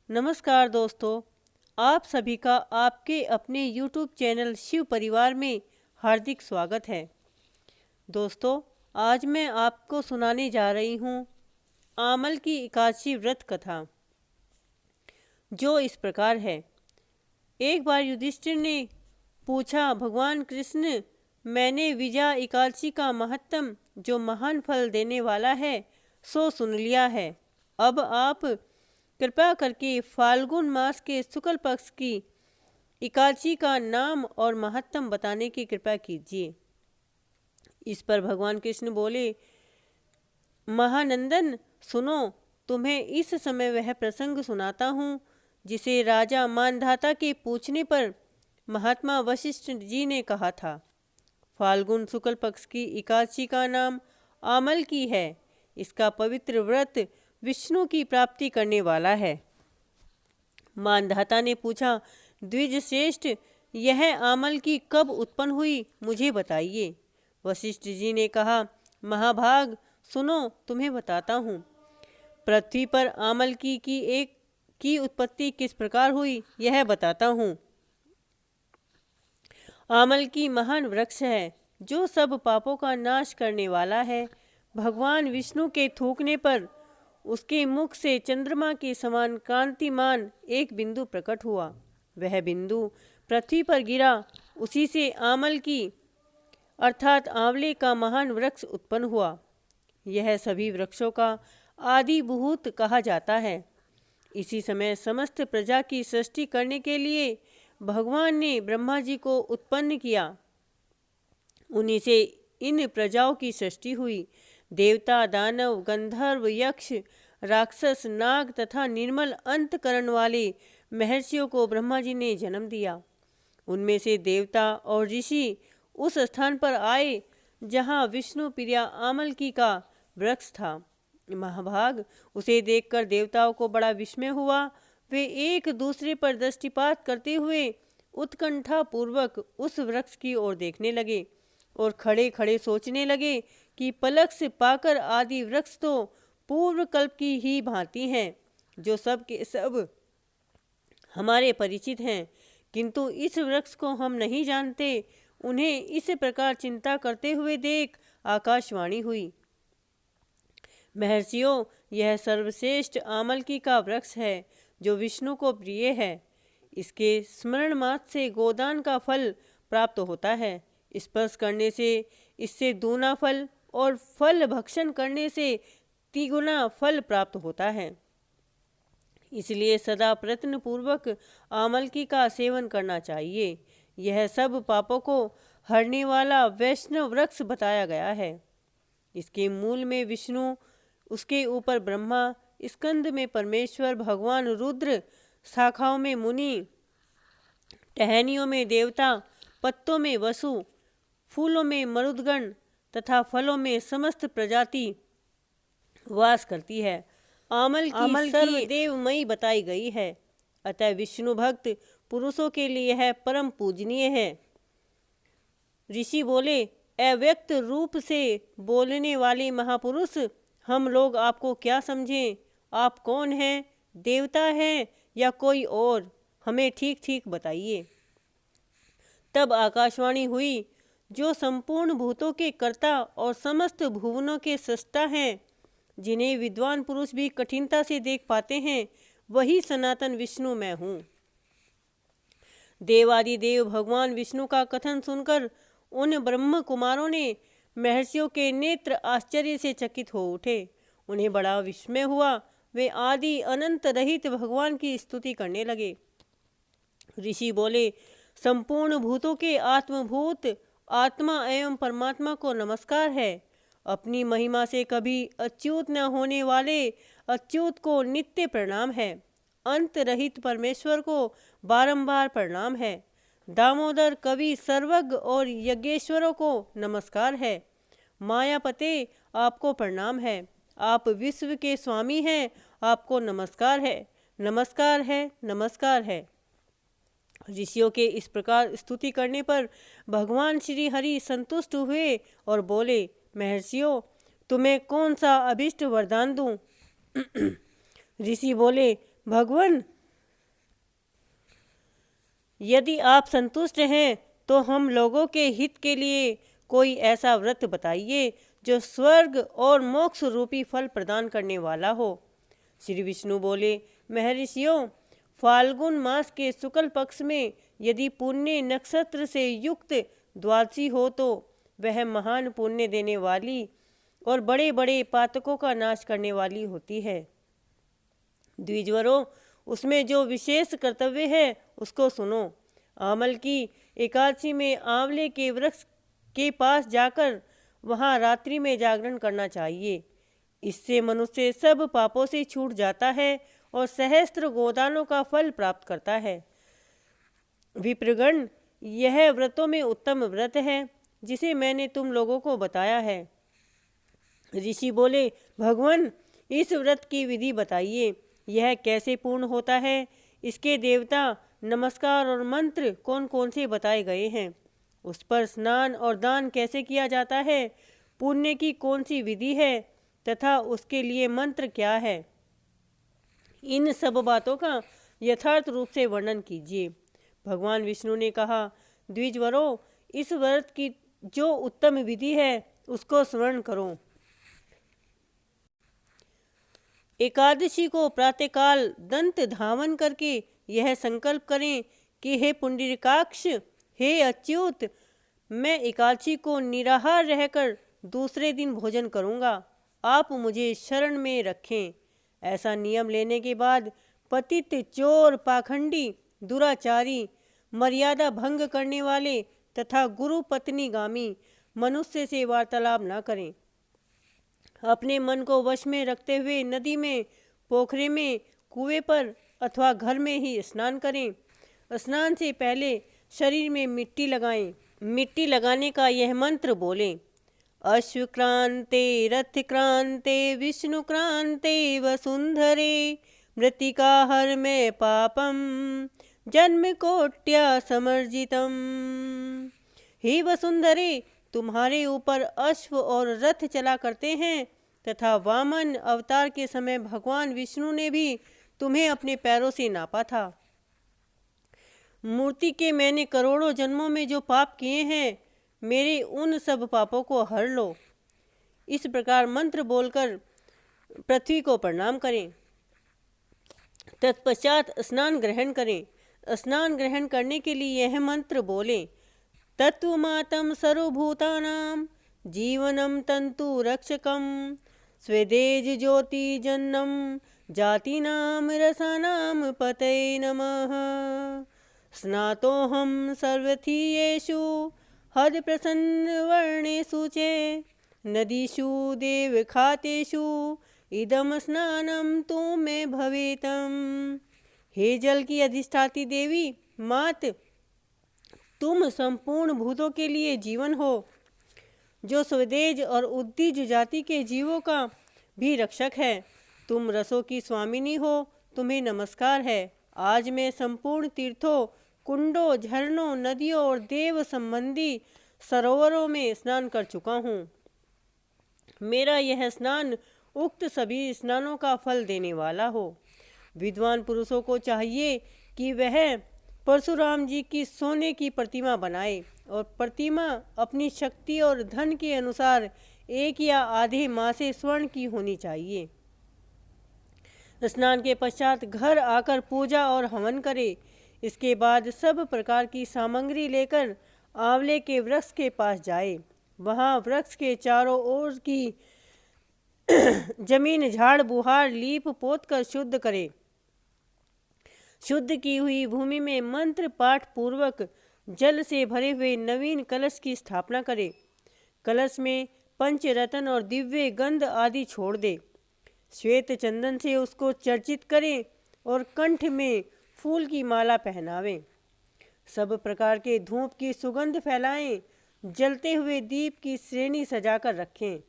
नमस्कार दोस्तों, आप सभी का आपके अपने YouTube चैनल शिव परिवार में हार्दिक स्वागत है। दोस्तों, आज मैं आपको सुनाने जा रही हूँ आमल की एकादशी व्रत कथा, जो इस प्रकार है। एक बार युधिष्ठिर ने पूछा, भगवान कृष्ण, मैंने विजया एकादशी का महत्तम जो महान फल देने वाला है सो सुन लिया है। अब आप कृपा करके फाल्गुन मास के शुक्ल पक्ष की एकादशी का नाम और महत्तम बताने की कृपा कीजिए। इस पर भगवान कृष्ण बोले, महानंदन सुनो, तुम्हें इस समय वह प्रसंग सुनाता हूँ जिसे राजा मानधाता के पूछने पर महात्मा वशिष्ठ जी ने कहा था। फाल्गुन शुक्ल पक्ष की एकादशी का नाम आमल की है। इसका पवित्र व्रत विष्णु की प्राप्ति करने वाला है। मानधाता ने पूछा, द्विज श्रेष्ठ, यह आमल की कब उत्पन्न हुई, मुझे बताइए। वशिष्ठ जी ने कहा, महाभाग सुनो, तुम्हें बताता हूँ। पृथ्वी पर आमल की उत्पत्ति किस प्रकार हुई, यह बताता हूँ। आमल की महान वृक्ष है जो सब पापों का नाश करने वाला है। भगवान विष्णु के थूकने पर उसके मुख से चंद्रमा के समान कांतिमान एक बिंदु प्रकट हुआ। वह बिंदु पृथ्वी पर गिरा। उसी से आमल की अर्थात आंवले का महान वृक्ष उत्पन्न हुआ। यह सभी वृक्षों का आदि भूत कहा जाता है। इसी समय समस्त प्रजा की सृष्टि करने के लिए भगवान ने ब्रह्मा जी को उत्पन्न किया। उन्हीं से इन प्रजाओं की सृष्टि हुई। देवता, दानव, गंधर्व, यक्ष, राक्षस, नाग तथा निर्मल अंतकरण वाले महर्षियों को ब्रह्मा जी ने जन्म दिया। उनमें से देवता और ऋषि उस स्थान पर आए जहाँ विष्णु प्रिया आमल की का वृक्ष था। महाभाग, उसे देखकर देवताओं को बड़ा विस्मय हुआ। वे एक दूसरे पर दृष्टिपात करते हुए उत्कंठा पूर्वक उस वृक्ष की ओर देखने लगे और खड़े खड़े सोचने लगे कि पलक से पाकर आदि वृक्ष तो पूर्व कल्प की ही भांति हैं, जो सब के सब हमारे परिचित हैं, किंतु इस वृक्ष को हम नहीं जानते। उन्हें इस प्रकार चिंता करते हुए देख आकाशवाणी हुई, महर्षियों, यह सर्वश्रेष्ठ आमल की का वृक्ष है जो विष्णु को प्रिय है। इसके स्मरण मात्र से गोदान का फल प्राप्त होता है। स्पर्श करने से इससे दूना फल और फल भक्षण करने से तिगुना फल प्राप्त होता है। इसलिए सदा प्रयत्न पूर्वक आमल की का सेवन करना चाहिए। यह सब पापों को हरने वाला वैष्णव वृक्ष बताया गया है। इसके मूल में विष्णु, उसके ऊपर ब्रह्मा, स्कंद में परमेश्वर भगवान रुद्र, शाखाओं में मुनि, टहनियों में देवता, पत्तों में वसु, फूलों में मरुदगण तथा फलों में समस्त प्रजाति वास करती है। आमल की सर्वदेवमयी बताई गई है। अतः विष्णु भक्त पुरुषों के लिए यह परम पूजनीय है। ऋषि बोले, अव्यक्त रूप से बोलने वाले महापुरुष, हम लोग आपको क्या समझें? आप कौन हैं? देवता हैं या कोई और? हमें ठीक ठीक बताइए। तब आकाशवाणी हुई, जो संपूर्ण भूतों के कर्ता और समस्त भुवनों के सृष्टा हैं, जिन्हें विद्वान पुरुष भी कठिनता से देख पाते हैं, वही सनातन विष्णु मैं हूँ। देवादिदेव भगवान विष्णु का कथन सुनकर उन ब्रह्म कुमारों ने महर्षियों के नेत्र आश्चर्य से चकित हो उठे। उन्हें बड़ा विस्मय हुआ। वे आदि अनंत रहित भगवान की स्तुति करने लगे। ऋषि बोले, संपूर्ण भूतों के आत्मभूत आत्मा एवं परमात्मा को नमस्कार है। अपनी महिमा से कभी अच्युत न होने वाले अच्युत को नित्य प्रणाम है। अंत रहित परमेश्वर को बारंबार प्रणाम है। दामोदर, कवि, सर्वज्ञ और यज्ञेश्वरों को नमस्कार है। मायापते, आपको प्रणाम है। आप विश्व के स्वामी हैं, आपको नमस्कार है, नमस्कार है, नमस्कार है। ऋषियों के इस प्रकार स्तुति करने पर भगवान श्री हरि संतुष्ट हुए और बोले, महर्षियों, तुम्हें कौन सा अभिष्ट वरदान दूं? ऋषि बोले, भगवान, यदि आप संतुष्ट हैं तो हम लोगों के हित के लिए कोई ऐसा व्रत बताइए जो स्वर्ग और मोक्ष रूपी फल प्रदान करने वाला हो। श्री विष्णु बोले, महर्षियों, फाल्गुन मास के शुक्ल पक्ष में यदि पुण्य नक्षत्र से युक्त द्वादशी हो तो वह महान पुण्य देने वाली और बड़े बड़े पातकों का नाश करने वाली होती है। द्विजवरों, उसमें जो विशेष कर्तव्य है उसको सुनो। आमल की एकादशी में आंवले के वृक्ष के पास जाकर वहाँ रात्रि में जागरण करना चाहिए। इससे मनुष्य सब पापों से छूट जाता है और सहस्त्र गोदानों का फल प्राप्त करता है। विप्रगण, यह व्रतों में उत्तम व्रत है जिसे मैंने तुम लोगों को बताया है। ऋषि बोले, भगवान, इस व्रत की विधि बताइए। यह कैसे पूर्ण होता है? इसके देवता, नमस्कार और मंत्र कौन कौन से बताए गए हैं? उस पर स्नान और दान कैसे किया जाता है? पुण्य की कौन सी विधि है तथा उसके लिए मंत्र क्या है? इन सब बातों का यथार्थ रूप से वर्णन कीजिए। भगवान विष्णु ने कहा, द्विजवरों, इस व्रत की जो उत्तम विधि है उसको स्मरण करो। एकादशी को प्रातःकाल दंत धावन करके यह संकल्प करें कि हे पुंडरीकाक्ष, हे अच्युत, मैं एकादशी को निराहार रहकर दूसरे दिन भोजन करूंगा। आप मुझे शरण में रखें। ऐसा नियम लेने के बाद पतित, चोर, पाखंडी, दुराचारी, मर्यादा भंग करने वाले तथा गुरु पत्नीगामी मनुष्य से वार्तालाप न करें। अपने मन को वश में रखते हुए नदी में, पोखरे में, कुएं पर अथवा घर में ही स्नान करें। स्नान से पहले शरीर में मिट्टी लगाएं। मिट्टी लगाने का यह मंत्र बोलें, अश्वक्रांते रथक्रांते विष्णुक्रांते वसुंधरे मृत्तिका हर में पापम जन्म कोट्या समर्जितम। हे वसुंधरे, तुम्हारे ऊपर अश्व और रथ चला करते हैं तथा वामन अवतार के समय भगवान विष्णु ने भी तुम्हें अपने पैरों से नापा था। मूर्ति के मैंने करोड़ों जन्मों में जो पाप किए हैं, मेरे उन सब पापों को हर लो। इस प्रकार मंत्र बोलकर पृथ्वी को प्रणाम करें। तत्पश्चात स्नान ग्रहण करें। स्नान ग्रहण करने के लिए यह मंत्र बोलें, तत्वमातं सर्वभूतानां जीवनं तंतु रक्षकं स्वेदेज ज्योति जन्नम जातीनां रसानां पतये नमः। स्नातोऽहं सर्वथीयेषु हद प्रसन्न वर्णेषु च नदीषु देवखातेषु इदम स्नानं तु मे भवेतम्। हे जल की अधिष्ठाती देवी मात, तुम संपूर्ण भूतों के लिए जीवन हो, जो स्वदेज और उद्दीज जाति के जीवों का भी रक्षक है। तुम रसों की स्वामिनी हो, तुम्हें नमस्कार है। आज मैं संपूर्ण तीर्थों, कुंडों, झरनों, नदियों और देव संबंधी सरोवरों में स्नान कर चुका हूँ। मेरा यह स्नान उक्त सभी स्नानों का फल देने वाला हो। विद्वान पुरुषों को चाहिए कि वह परशुराम जी की सोने की प्रतिमा बनाए और प्रतिमा अपनी शक्ति और धन के अनुसार 1 या आधे माह से स्वर्ण की होनी चाहिए। स्नान के पश्चात घर आकर पूजा और हवन करे। इसके बाद सब प्रकार की सामग्री लेकर आंवले के वृक्ष के पास जाए। वहाँ वृक्ष के चारों ओर की जमीन झाड़ बुहार लीप पोत कर शुद्ध करे। शुद्ध की हुई भूमि में मंत्र पाठ पूर्वक जल से भरे हुए नवीन कलश की स्थापना करे। कलश में पंचरत्न और दिव्य गंध आदि छोड़ दे। श्वेत चंदन से उसको चर्चित करें और कंठ में फूल की माला पहनावें। सब प्रकार के धूप की सुगंध फैलाएं। जलते हुए दीप की श्रेणी सजाकर रखें।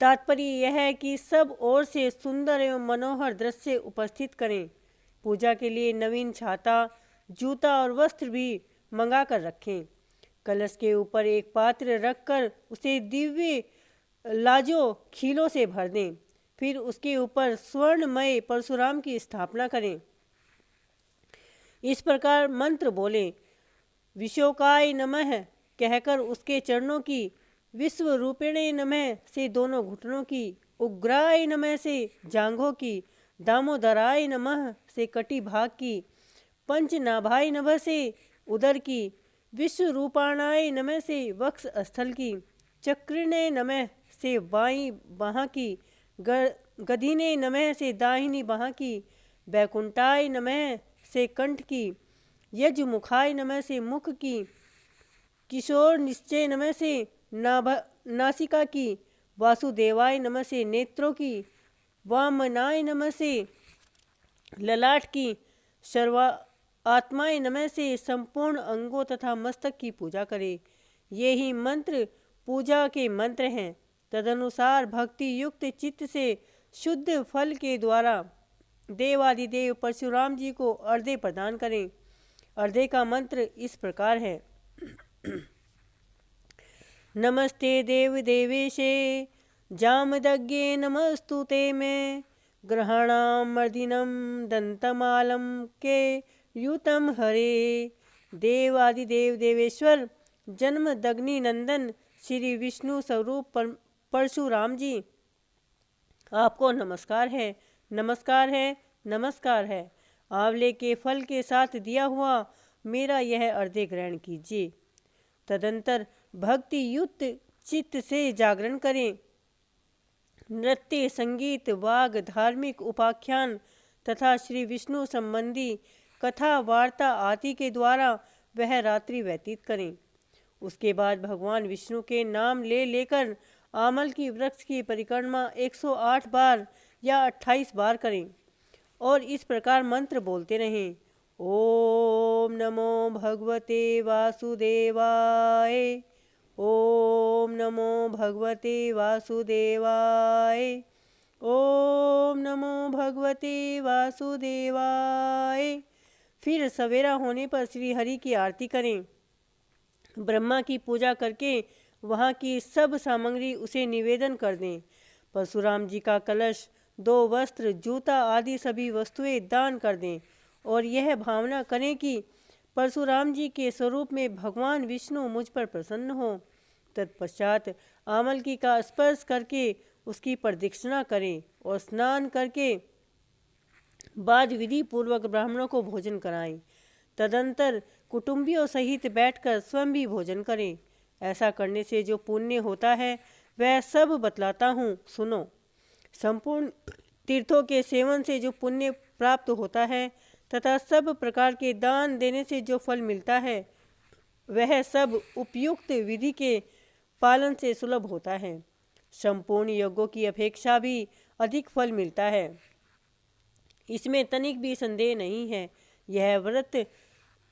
तात्पर्य यह है कि सब ओर से सुंदर एवं मनोहर दृश्य उपस्थित करें। पूजा के लिए नवीन छाता, जूता और वस्त्र भी मंगा कर रखें। कलश के ऊपर एक पात्र रखकर उसे दिव्य लाजो खीलों से भर दें। फिर उसके ऊपर स्वर्णमय परशुराम की स्थापना करें। इस प्रकार मंत्र बोले। विशोकाय नमः कहकर उसके चरणों की, विश्व रूपिणे नमः से दोनों घुटनों की, उग्राय नमः से जांघों की, दामोदराय नमः से कटी भाग की, पंचनाभाय नमः से उदर की, विश्व रूपाणाय नमः से वक्ष स्थल की, चक्रिणे नमः से बाईं बाह की, गदीने नमः से दाहिनी बाह की, वैकुंठाय नमः से कंठ की, यजमुखाय नमः से मुख की, किशोर निश्चय नमः से नासिका की, वासुदेवाय नमः से नेत्रों की, वामनाय नमः से ललाट की, सर्वा आत्माय नमः से संपूर्ण अंगों तथा मस्तक की पूजा करे। ये ही मंत्र पूजा के मंत्र हैं। तदनुसार भक्ति युक्त चित्त से शुद्ध फल के द्वारा देवादिदेव परशुराम जी को अर्घ्य प्रदान करें। अर्घ्य का मंत्र इस प्रकार है। नमस्ते देव देवेशे जामदग्गे नमस्तुते में ग्रहणामर्दिनं दंतमालं के युतम हरे। देवादिदेव देवेश्वर जन्मदग्नि नंदन श्री विष्णु स्वरूप परशुराम जी, आपको नमस्कार है, नमस्कार है, नमस्कार है। आंवले के फल के साथ दिया हुआ मेरा यह अर्घ्य ग्रहण कीजिए। तदंतर भक्ति युक्त चित्त से जागरण करें। नृत्य, संगीत, वाग, धार्मिक उपाख्यान तथा श्री विष्णु संबंधी कथा वार्ता आदि के द्वारा वह रात्रि व्यतीत करें। उसके बाद भगवान विष्णु के नाम ले लेकर आमल की वृक्ष की परिक्रमा 108 बार या 28 बार करें और इस प्रकार मंत्र बोलते रहें। ओम नमो भगवते वासुदेवाय, ओम नमो भगवते वासुदेवाय, ओम नमो भगवते वासुदेवाय। फिर सवेरा होने पर श्री हरि की आरती करें। ब्रह्मा की पूजा करके वहाँ की सब सामग्री उसे निवेदन कर दें। परशुराम जी का कलश, 2 वस्त्र, जूता आदि सभी वस्तुएं दान कर दें और यह भावना करें कि परशुराम जी के स्वरूप में भगवान विष्णु मुझ पर प्रसन्न हो। तत्पश्चात आमलकी का स्पर्श करके उसकी प्रदक्षिणा करें और स्नान करके बाद विधि पूर्वक ब्राह्मणों को भोजन कराएं। तदंतर कुटुंबियों सहित बैठकर स्वयं भी भोजन करें। ऐसा करने से जो पुण्य होता है वह सब बतलाता हूँ, सुनो। संपूर्ण तीर्थों के सेवन से जो पुण्य प्राप्त होता है तथा सब प्रकार के दान देने से जो फल मिलता है वह सब उपयुक्त विधि के पालन से सुलभ होता है। संपूर्ण यज्ञों की अपेक्षा भी अधिक फल मिलता है, इसमें तनिक भी संदेह नहीं है। यह व्रत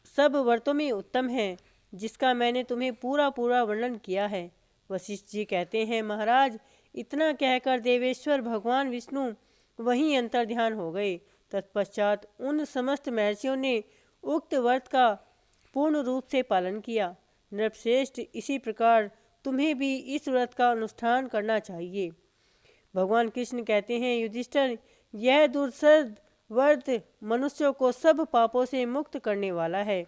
सब व्रतों में उत्तम है, जिसका मैंने तुम्हें पूरा वर्णन किया है। वशिष्ठ जी कहते हैं, महाराज, इतना कहकर देवेश्वर भगवान विष्णु वहीं अंतर्ध्यान हो गए। तत्पश्चात उन समस्त महर्षियों ने उक्त व्रत का पूर्ण रूप से पालन किया। नृपश्रेष्ठ, इसी प्रकार तुम्हें भी इस व्रत का अनुष्ठान करना चाहिए। भगवान कृष्ण कहते हैं, युधिष्ठिर, यह दुर्सद व्रत मनुष्यों को सब पापों से मुक्त करने वाला है।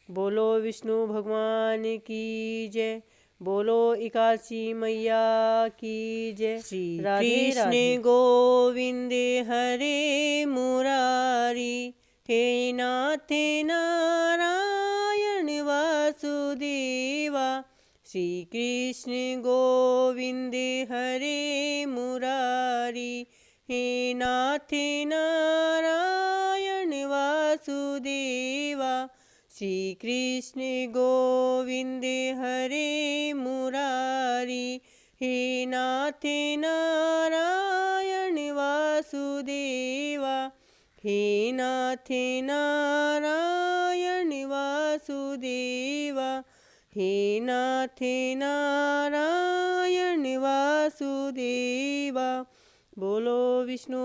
बोलो विष्णु भगवान की जय, बोलो एकादशी मैया की जय। श्री कृष्ण गोविंद हरे मुरारी, हे नाथ नारायण वासुदेवा। श्री कृष्ण गोविंद हरे मुरारी, हे नाथ नारायण वासुदेवा। श्री कृष्ण गोविंद हरे मुरारी, हे नाथ नारायण वासुदेवा। हे नाथ नारायण वासुदेवा, हे नाथ नारायण वासुदेवा। बोलो विष्णु